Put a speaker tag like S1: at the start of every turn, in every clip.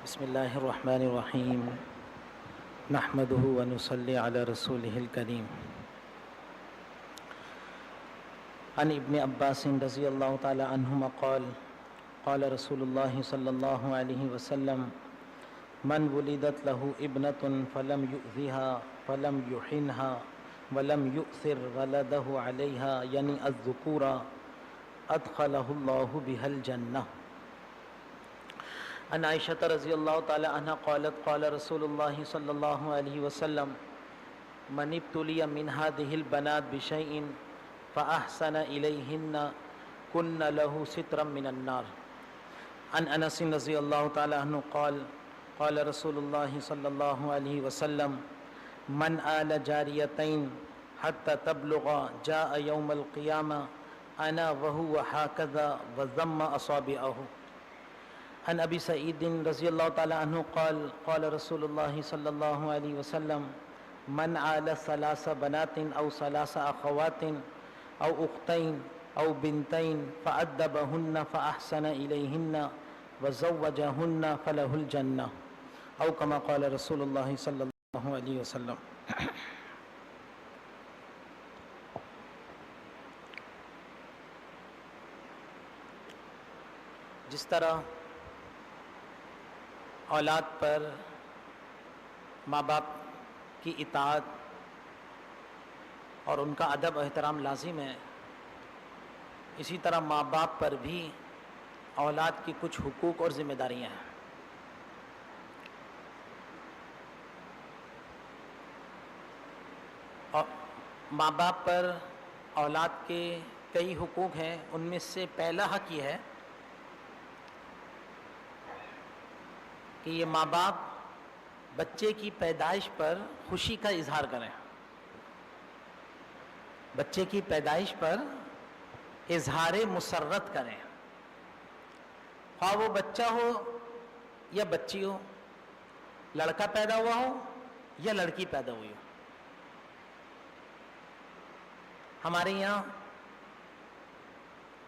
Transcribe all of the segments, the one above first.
S1: بسم اللہ الرحمن الرحیم نحمدہ ونصلی علی رسولہ الکریم عن ابن عباس رضی اللہ تعالی عنہما قال قال رسول اللہ صلی اللہ علیہ وسلم من ولدت له ابنة فلم يؤذها فلم يحنها ولم يؤثر ولده عليها یعنی الذکورا ادخلہ اللہ بها الجنہ. عن عائشة رضی اللہ تعالی عنہ قالت قال رسول اللہ صلی اللہ علیہ وسلم من ابتلی من هذه البنات بشيء فأحسن إليهن كن له سترا من النار. عن انس رضی اللہ تعالی عنہ قال قال رسول اللہ صلی اللہ علیہ وسلم من آل جاریتین حتى تبلغ جاء يوم القیامة انا وهو هكذا وضم اصابعه. عن ابی سعید رضی اللہ تعالی عنہ قال قال رسول اللہ صلی اللہ علیہ وسلم من آل ثلاث بنات او ثلاث اخوات او اختین او بنتین فأدبهن فأحسن إليهن وزوجهن فله الجنة او كما قال رسول اللہ صلی اللہ علیہ وسلم. جس طرح اولاد پر ماں باپ کی اطاعت اور ان کا ادب و احترام لازم ہے، اسی طرح ماں باپ پر بھی اولاد کی کچھ حقوق اور ذمہ داریاں ہیں. اور ماں باپ پر اولاد کے کئی حقوق ہیں. ان میں سے پہلا حق یہ ہے کہ یہ ماں باپ بچے کی پیدائش پر خوشی کا اظہار کریں. بچے کی پیدائش پر اظہار مسرت کریں، خواہ وہ بچہ ہو یا بچی ہو، لڑکا پیدا ہوا ہو یا لڑکی پیدا ہوئی ہو. ہمارے یہاں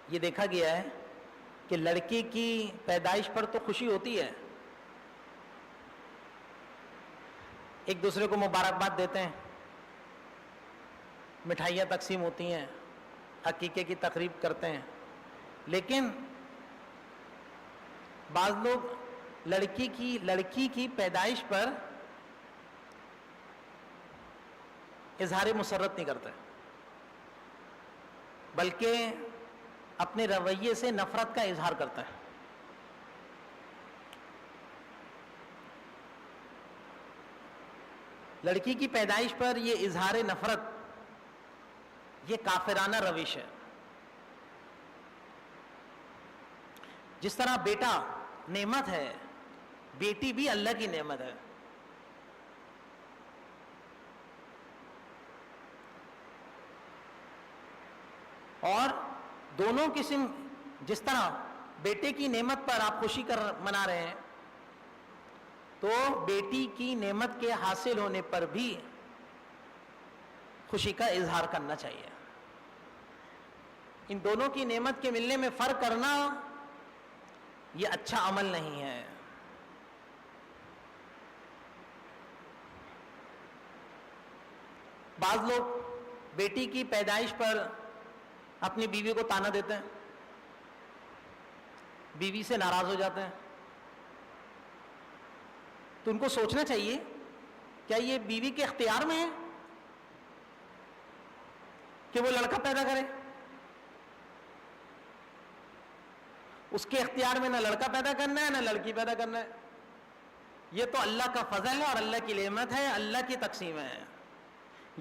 S1: یہ دیکھا گیا ہے کہ لڑکی کی پیدائش پر تو خوشی ہوتی ہے، ایک دوسرے کو مبارکباد دیتے ہیں، مٹھائیاں تقسیم ہوتی ہیں، عقیقے کی تقریب کرتے ہیں. لیکن بعض لوگ لڑکی کی پیدائش پر اظہار مسرت نہیں کرتے، بلکہ اپنے رویے سے نفرت کا اظہار کرتے ہیں. لڑکی کی پیدائش پر یہ اظہار نفرت یہ کافرانہ روش ہے. جس طرح بیٹا نعمت ہے، بیٹی بھی اللہ کی نعمت ہے. اور دونوں قسم، جس طرح بیٹے کی نعمت پر آپ خوشی منا رہے ہیں، تو بیٹی کی نعمت کے حاصل ہونے پر بھی خوشی کا اظہار کرنا چاہیے. ان دونوں کی نعمت کے ملنے میں فرق کرنا یہ اچھا عمل نہیں ہے. بعض لوگ بیٹی کی پیدائش پر اپنی بیوی کو تانا دیتے ہیں، بیوی سے ناراض ہو جاتے ہیں. تو ان کو سوچنا چاہیے کیا یہ بیوی کے اختیار میں ہے کہ وہ لڑکا پیدا کرے؟ اس کے اختیار میں نہ لڑکا پیدا کرنا ہے نہ لڑکی پیدا کرنا ہے. یہ تو اللہ کا فضل ہے اور اللہ کی نعمت ہے، اللہ کی تقسیم ہے.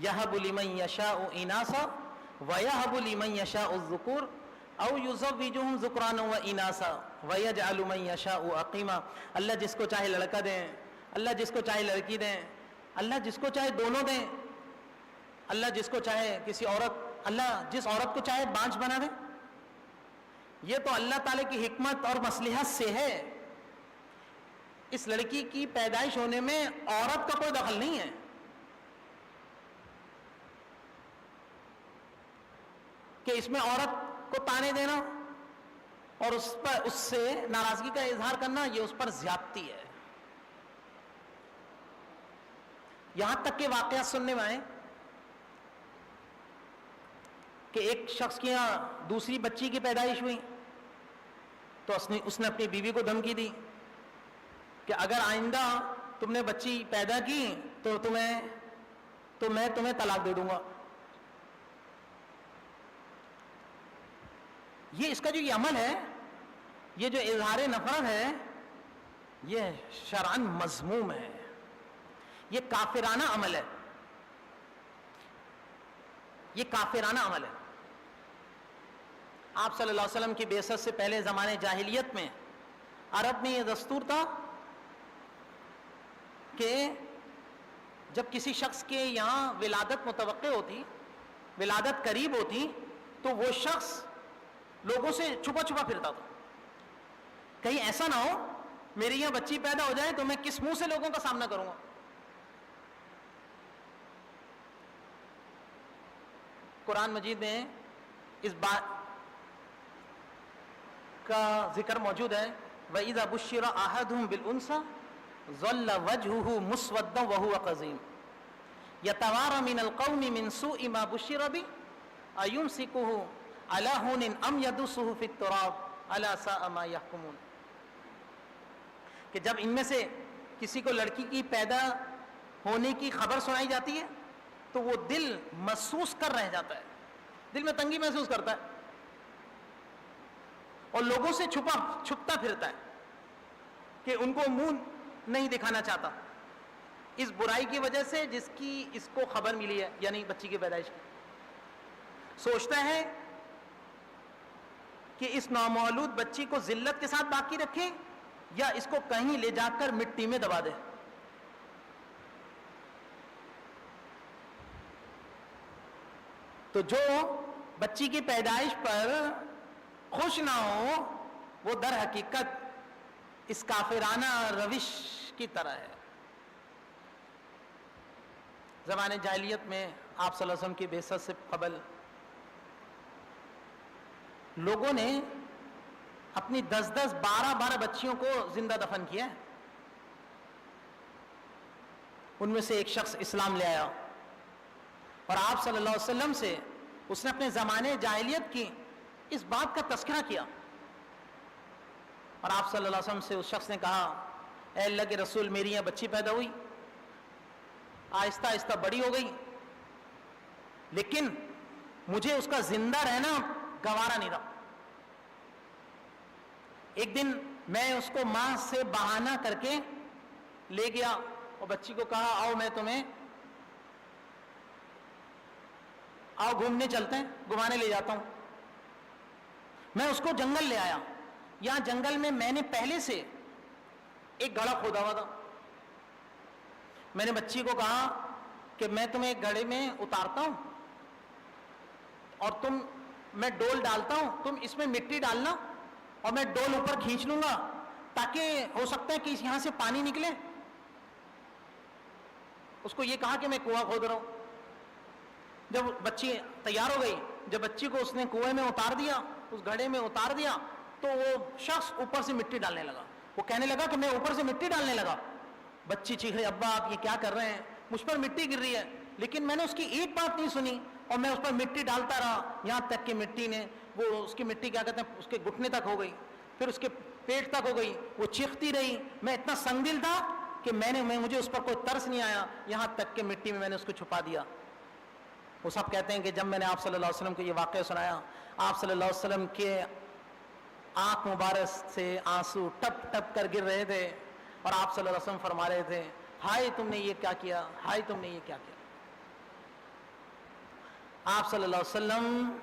S1: یہب لمن یشاء اناثا ویہب لمن یشاء الذکور او یزوجہم ذکرانا واناثا ویجعل من یشاء عقیما. اللہ جس کو چاہے لڑکا دیں، اللہ جس کو چاہے لڑکی دیں، اللہ جس کو چاہے دونوں دیں، اللہ جس کو چاہے کسی عورت، اللہ جس عورت کو چاہے بانجھ بنا دیں. یہ تو اللہ تعالی کی حکمت اور مصلحت سے ہے. اس لڑکی کی پیدائش ہونے میں عورت کا کوئی دخل نہیں ہے. کہ اس میں عورت کو تانے دینا اور اس سے ناراضگی کا اظہار کرنا، یہ اس پر زیادتی ہے. یہاں تک کہ واقعات سننے میں آئے کہ ایک شخص کے یہاں دوسری بچی کی پیدائش ہوئی تو اس نے اپنی بیوی کو دھمکی دی کہ اگر آئندہ تم نے بچی پیدا کی تو میں تمہیں طلاق دے دوں گا. یہ اس کا جو یہ عمل ہے, یہ جو اظہار نفرت ہے, یہ شرعاً مذموم ہے, یہ کافرانہ عمل ہے, یہ کافرانہ عمل ہے. آپ صلی اللہ علیہ وسلم کی بعثت سے پہلے زمانے جاہلیت میں عرب میں یہ دستور تھا کہ جب کسی شخص کے یہاں ولادت متوقع ہوتی, ولادت قریب ہوتی, تو وہ شخص لوگوں سے چھپا چھپا پھرتا تھا, کہیں ایسا نہ ہو میری یہاں بچی پیدا ہو جائے تو میں کس منہ سے لوگوں کا سامنا کروں گا. قرآن مجید میں اس بات کا ذکر موجود ہے, وَإِذَا بُشِّرَ أَحَدُهُم بِالْأُنثىٰ ظَلَّ وَجْهُهُ مُسْوَدًّا وَهُوَ كَظِيمٌ يَتَوَارَىٰ مِنَ الْقَوْمِ مِنْ سُوءِ مَا بُشِّرَ بِهِ أَيُمْسِكُهُ عَلَىٰ هُونٍ أَمْ يَدُسُّهُ فِي التُّرَابِ أَلَا سَاءَ مَا يَحْكُمُونَ. کہ جب ان میں سے کسی کو لڑکی کی پیدا ہونے کی خبر سنائی جاتی ہے تو وہ دل محسوس کر رہ جاتا ہے, دل میں تنگی محسوس کرتا ہے اور لوگوں سے چھپتا پھرتا ہے کہ ان کو منہ نہیں دکھانا چاہتا اس برائی کی وجہ سے جس کی اس کو خبر ملی ہے, یعنی بچی کی پیدائش کی. سوچتا ہے کہ اس نامولود بچی کو ذلت کے ساتھ باقی رکھے یا اس کو کہیں لے جا کر مٹی میں دبا دے. تو جو بچی کی پیدائش پر خوش نہ ہو وہ در حقیقت اس کافرانہ روش کی طرح ہے. زمانے جاہلیت میں آپ صلی اللہ علیہ وسلم کی بعثت سے قبل لوگوں نے اپنی 10-10, 12-12 بچیوں کو زندہ دفن کیا ہے. ان میں سے ایک شخص اسلام لے آیا اور آپ صلی اللہ علیہ وسلم سے اس نے اپنے زمانے جاہلیت کی اس بات کا تذکرہ کیا اور آپ صلی اللہ علیہ وسلم سے اس شخص نے کہا, اے اللہ کے رسول, میری یہاں بچی پیدا ہوئی, آہستہ آہستہ بڑی ہو گئی, لیکن مجھے اس کا زندہ رہنا گوارا نہیں رہا. ایک دن میں اس کو ماں سے بہانہ کر کے لے گیا اور بچی کو کہا, آؤ گھومنے چلتے ہیں, گھمانے لے جاتا ہوں. میں اس کو جنگل لے آیا. یہاں جنگل میں نے پہلے سے ایک گڑھا کھودا ہوا تھا. میں نے بچی کو کہا کہ میں تمہیں ایک گڑھے میں اتارتا ہوں اور میں ڈول ڈالتا ہوں, تم اس میں مٹی ڈالنا اور میں ڈول اوپر کھینچ لوں گا تاکہ ہو سکتا ہے کہ یہاں سے پانی نکلے. اس کو یہ کہا کہ میں کنواں کھود رہا ہوں. جب بچی تیار ہو گئی, جب بچی کو اس نے کنویں میں اتار دیا, اس گڑھے میں اتار دیا, تو وہ شخص اوپر سے مٹی ڈالنے لگا. وہ کہنے لگا کہ میں اوپر سے مٹی ڈالنے لگا. بچی چیخ رہی, ابا آپ یہ کیا کر رہے ہیں, مجھ پر مٹی گر رہی ہے. لیکن میں نے اس کی ایک بات نہیں سنی اور میں اس پر مٹی ڈالتا رہا یہاں تک کہ مٹی نے اس کی مٹی کیا کہتے ہیں اس کے گھٹنے تک ہو گئی, پھر اس کے پیٹ تک ہو گئی. وہ چیختی رہی. میں اتنا سنگ دل تھا کہ مجھے اس پر کوئی ترس نہیں آیا, یہاں تک کہ مٹی میں میں نے اس کو چھپا دیا. وہ سب کہتے ہیں کہ جب میں نے آپ صلی اللہ علیہ وسلم کو یہ واقعہ سنایا, آپ صلی اللہ علیہ وسلم کے آنکھ مبارک سے آنسو ٹپ ٹپ کر گر رہے تھے اور آپ صلی اللہ علیہ وسلم فرما رہے تھے, ہائے تم نے یہ کیا کیا, ہائے تم نے یہ کیا کیا. آپ صلی اللہ علیہ وسلم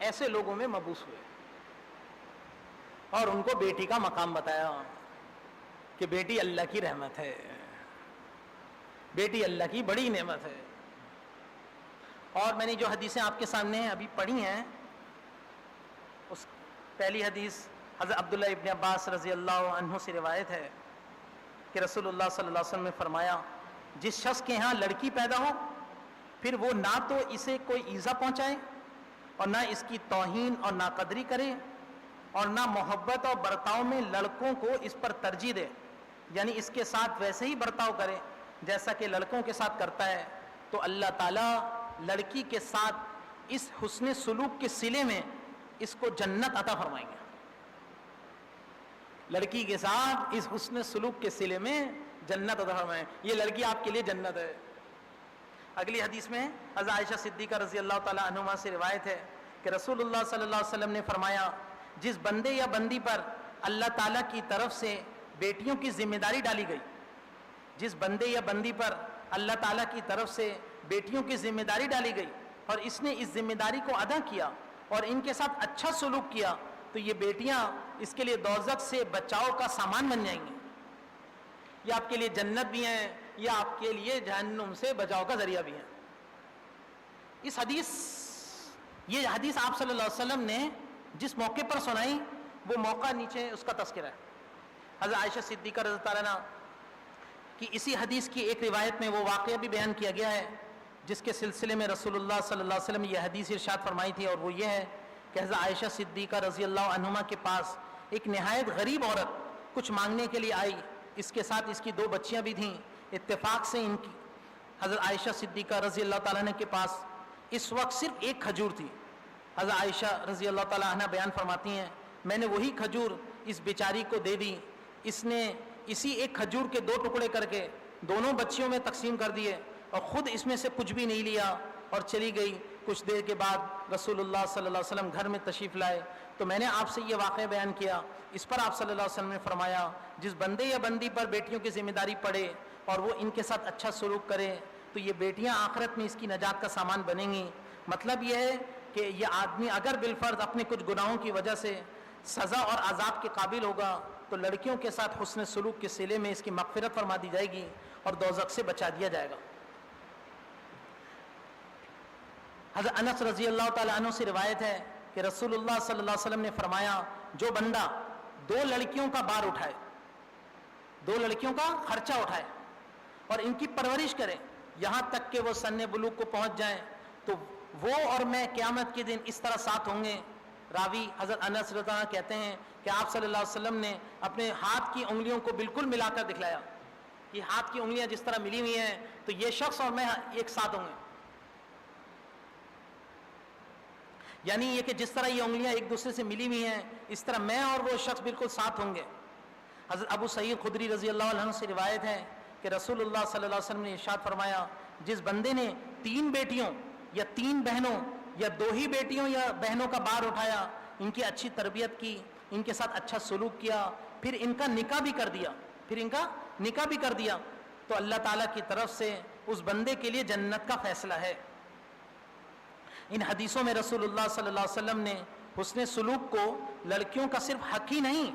S1: ایسے لوگوں میں مبعوث ہوئے اور ان کو بیٹی کا مقام بتایا کہ بیٹی اللہ کی رحمت ہے, بیٹی اللہ کی بڑی نعمت ہے. اور میں نے جو حدیثیں آپ کے سامنے ابھی پڑھی ہیں, اس پہلی حدیث حضرت عبداللہ ابن عباس رضی اللہ عنہ سے روایت ہے کہ رسول اللہ صلی اللہ علیہ وسلم نے فرمایا, جس شخص کے ہاں لڑکی پیدا ہو پھر وہ نہ تو اسے کوئی ایذا پہنچائے اور نہ اس کی توہین اور ناقدری کرے, اور نہ محبت اور برتاؤ میں لڑکوں کو اس پر ترجیح دے، یعنی اس کے ساتھ ویسے ہی برتاؤ کرے جیسا کہ لڑکوں کے ساتھ کرتا ہے، تو اللہ تعالیٰ لڑکی کے ساتھ اس حسن سلوک کے صلے میں اس کو جنت عطا فرمائیں گے۔ لڑکی کے ساتھ اس حسن سلوک کے صلے میں جنت عطا فرمائیں، یہ لڑکی آپ کے لیے جنت ہے۔ اگلی حدیث میں حضرت عائشہ صدیقہ رضی اللہ تعالیٰ عنہما سے روایت ہے کہ رسول اللہ صلی اللہ علیہ وسلم نے فرمایا، جس بندے یا بندی پر اللہ تعالیٰ کی طرف سے بیٹیوں کی ذمہ داری ڈالی گئی، جس بندے یا بندی پر اللہ تعالیٰ کی طرف سے بیٹیوں کی ذمہ داری ڈالی گئی اور اس نے اس ذمہ داری کو ادا کیا اور ان کے ساتھ اچھا سلوک کیا، تو یہ بیٹیاں اس کے لیے دوزخ سے بچاؤ کا سامان بن جائیں گی۔ یہ آپ کے لیے جنت بھی ہیں، یہ آپ کے لیے جہنم سے بچاؤ کا ذریعہ بھی ہیں۔ یہ حدیث آپ صلی اللہ علیہ وسلم نے جس موقع پر سنائی، وہ موقع نیچے اس کا تذکرہ ہے۔ حضرت عائشہ صدیقہ رضی اللہ عنہا کی اسی حدیث کی ایک روایت میں وہ واقعہ بھی بیان کیا گیا ہے جس کے سلسلے میں رسول اللہ صلی اللہ علیہ وسلم یہ حدیث ارشاد فرمائی تھی، اور وہ یہ ہے کہ حضرت عائشہ صدیقہ رضی اللہ عنہما کے پاس ایک نہایت غریب عورت کچھ مانگنے کے لیے آئی، اس کے ساتھ اس کی 2 بچیاں بھی تھیں۔ اتفاق سے ان کی حضرت عائشہ صدیقہ رضی اللہ تعالیٰ عنہ کے پاس اس وقت صرف ایک کھجور تھی۔ حضرت عائشہ رضی اللہ تعالیٰ عنہ بیان فرماتی ہیں، میں نے وہی کھجور اس بیچاری کو دے دی، اس نے اسی ایک کھجور کے 2 ٹکڑے کر کے دونوں بچیوں میں تقسیم کر دیے اور خود اس میں سے کچھ بھی نہیں لیا اور چلی گئی۔ کچھ دیر کے بعد رسول اللہ صلی اللہ علیہ وسلم گھر میں تشریف لائے تو میں نے آپ سے یہ واقعہ بیان کیا۔ اس پر آپ صلی اللہ علیہ وسلم نے فرمایا، جس بندے یا بندی پر بیٹیوں کی ذمہ داری پڑے اور وہ ان کے ساتھ اچھا سلوک کرے تو یہ بیٹیاں آخرت میں اس کی نجات کا سامان بنیں گی۔ مطلب یہ ہے کہ یہ آدمی اگر بالفرض اپنے کچھ گناہوں کی وجہ سے سزا اور عذاب کے قابل ہوگا تو لڑکیوں کے ساتھ حسن سلوک کے صلے میں اس کی مغفرت فرما دی جائے گی اور دوزخ سے بچا دیا جائے گا۔ حضرت انس رضی اللہ تعالیٰ عنہ سے روایت ہے کہ رسول اللہ صلی اللہ علیہ وسلم نے فرمایا، جو بندہ 2 لڑکیوں کا بار اٹھائے، 2 لڑکیوں کا خرچہ اٹھائے اور ان کی پرورش کرے یہاں تک کہ وہ سن بلوغ کو پہنچ جائیں، تو وہ اور میں قیامت کے دن اس طرح ساتھ ہوں گے۔ راوی حضرت انس رضی اللہ عنہ کہتے ہیں کہ آپ صلی اللہ علیہ وسلم نے اپنے ہاتھ کی انگلیوں کو بالکل ملا کر دکھلایا کہ ہاتھ کی انگلیاں جس طرح ملی ہوئی ہیں تو یہ شخص اور میں ایک ساتھ ہوں گے، یعنی یہ کہ جس طرح یہ انگلیاں ایک دوسرے سے ملی ہوئی ہیں اس طرح میں اور وہ شخص بالکل ساتھ ہوں گے۔ حضرت ابو سعید خدری رضی اللہ عنہ سے روایت ہے کہ رسول اللہ صلی اللہ علیہ وسلم نے ارشاد فرمایا، جس بندے نے 3 بیٹیوں یا 3 بہنوں یا 2 ہی بیٹیوں یا بہنوں کا بار اٹھایا، ان کی اچھی تربیت کی، ان کے ساتھ اچھا سلوک کیا، پھر ان کا نکاح بھی کر دیا تو اللہ تعالیٰ کی طرف سے اس بندے کے لیے جنت کا فیصلہ ہے۔ ان حدیثوں میں رسول اللہ صلی اللہ علیہ وسلم نے حسن سلوک کو لڑکیوں کا صرف حق ہی نہیں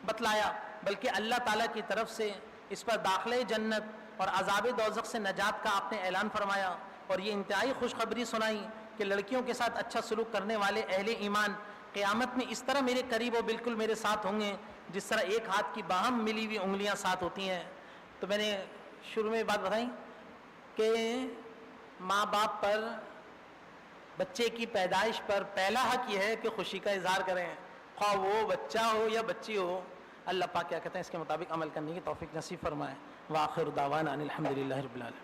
S1: بتلایا بلکہ اللہ تعالیٰ کی طرف سے اس پر داخلے جنت اور عذاب دوزخ سے نجات کا آپ نے اعلان فرمایا، اور یہ انتہائی خوشخبری سنائی کہ لڑکیوں کے ساتھ اچھا سلوک کرنے والے اہل ایمان قیامت میں اس طرح میرے قریب و بالکل میرے ساتھ ہوں گے جس طرح ایک ہاتھ کی باہم ملی ہوئی انگلیاں ساتھ ہوتی ہیں۔ تو میں نے شروع میں بات بتائی کہ ماں باپ پر بچے کی پیدائش پر پہلا حق یہ ہے کہ خوشی کا اظہار کریں، خواہ وہ بچہ ہو یا بچی ہو۔ اللہ پاک کیا کہتے ہیں اس کے مطابق عمل کرنے کی توفیق نصیب فرمائے۔ وآخر دعوانا ان الحمدللہ رب العالمین۔